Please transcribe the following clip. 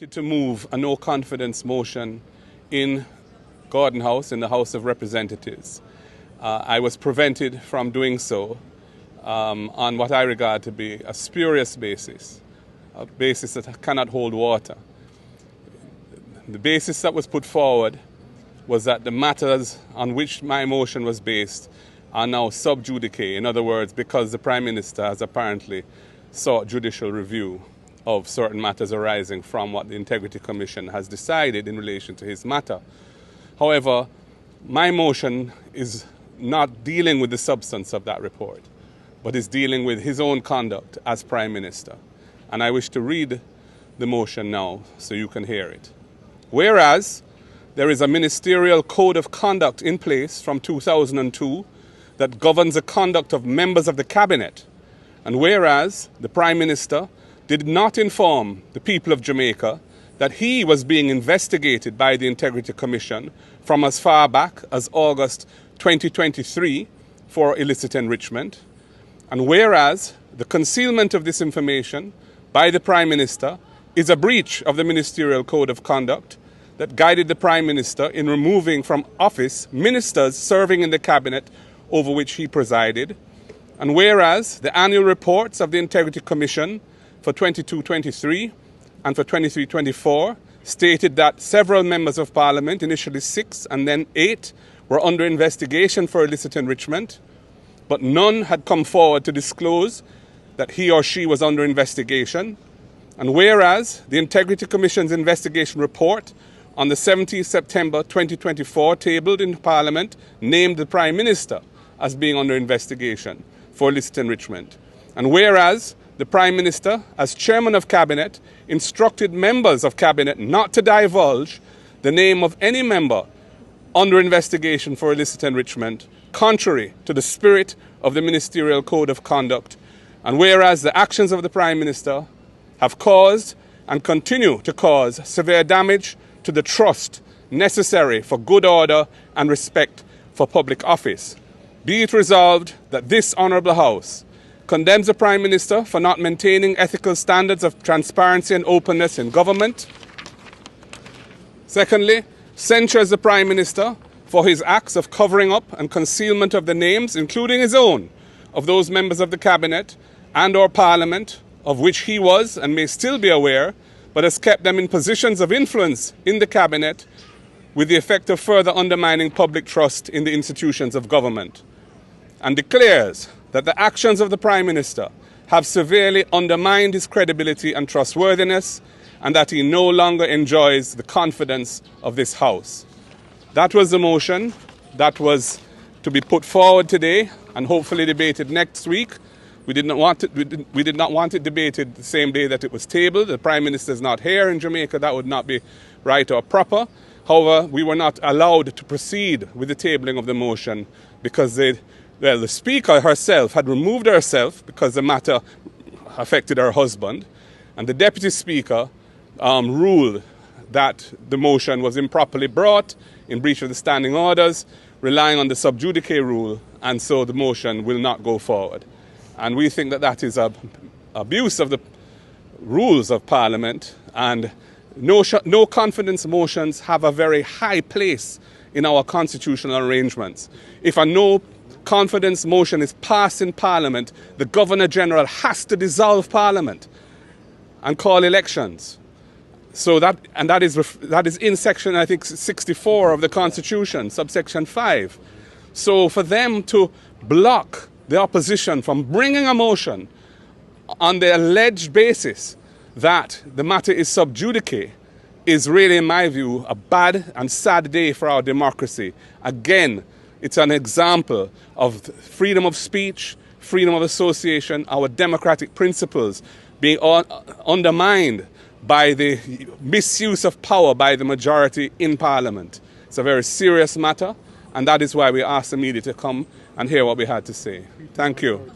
To move a no confidence motion in Gordon House, in the House of Representatives. I was prevented from doing so on what I regard to be a spurious basis, a basis that cannot hold water. The basis that was put forward was that the matters on which my motion was based are now sub judice. In other words, because the Prime Minister has apparently sought judicial review of certain matters arising from what the Integrity Commission has decided in relation to his matter. However, my motion is not dealing with the substance of that report, but is dealing with his own conduct as Prime Minister. And I wish to read the motion now so you can hear it. Whereas there is a ministerial code of conduct in place from 2002 that governs the conduct of members of the Cabinet, and whereas the Prime Minister did not inform the people of Jamaica that he was being investigated by the Integrity Commission from as far back as August 2023 for illicit enrichment. And whereas the concealment of this information by the Prime Minister is a breach of the Ministerial Code of Conduct that guided the Prime Minister in removing from office ministers serving in the Cabinet over which he presided. And whereas the annual reports of the Integrity Commission for 22-23 and for 23-24 stated that several members of Parliament, initially 6 and then 8, were under investigation for illicit enrichment, but none had come forward to disclose that he or she was under investigation. And whereas the Integrity Commission's investigation report on the 17th September 2024 tabled in Parliament named the Prime Minister as being under investigation for illicit enrichment. And whereas the Prime Minister, as Chairman of Cabinet, instructed members of Cabinet not to divulge the name of any member under investigation for illicit enrichment, contrary to the spirit of the Ministerial Code of Conduct. And whereas the actions of the Prime Minister have caused and continue to cause severe damage to the trust necessary for good order and respect for public office, be it resolved that this Honourable House condemns the Prime Minister for not maintaining ethical standards of transparency and openness in government. Secondly, censures the Prime Minister for his acts of covering up and concealment of the names, including his own, of those members of the Cabinet and or Parliament of which he was and may still be aware, but has kept them in positions of influence in the Cabinet with the effect of further undermining public trust in the institutions of government. And declares that the actions of the Prime Minister have severely undermined his credibility and trustworthiness, and that he no longer enjoys the confidence of this House. That was the motion that was to be put forward today and hopefully debated next week. We did not want it debated the same day that it was tabled. The Prime Minister is not here in Jamaica. That would not be right or proper. However, we were not allowed to proceed with the tabling of the motion because the Speaker herself had removed herself because the matter affected her husband, and the Deputy Speaker ruled that the motion was improperly brought in breach of the standing orders, relying on the sub judice rule, and so the motion will not go forward. And we think that that is an abuse of the rules of Parliament, and no confidence motions have a very high place in our constitutional arrangements. If a no confidence motion is passed in Parliament, the Governor-General has to dissolve Parliament and call elections. So that is in section, I think, 64 of the Constitution, subsection 5. So for them to block the opposition from bringing a motion on the alleged basis that the matter is sub judice is really, in my view, a bad and sad day for our democracy. Again, it's an example of freedom of speech, freedom of association, our democratic principles being undermined by the misuse of power by the majority in Parliament. It's a very serious matter, and that is why we asked the media to come and hear what we had to say. Thank you.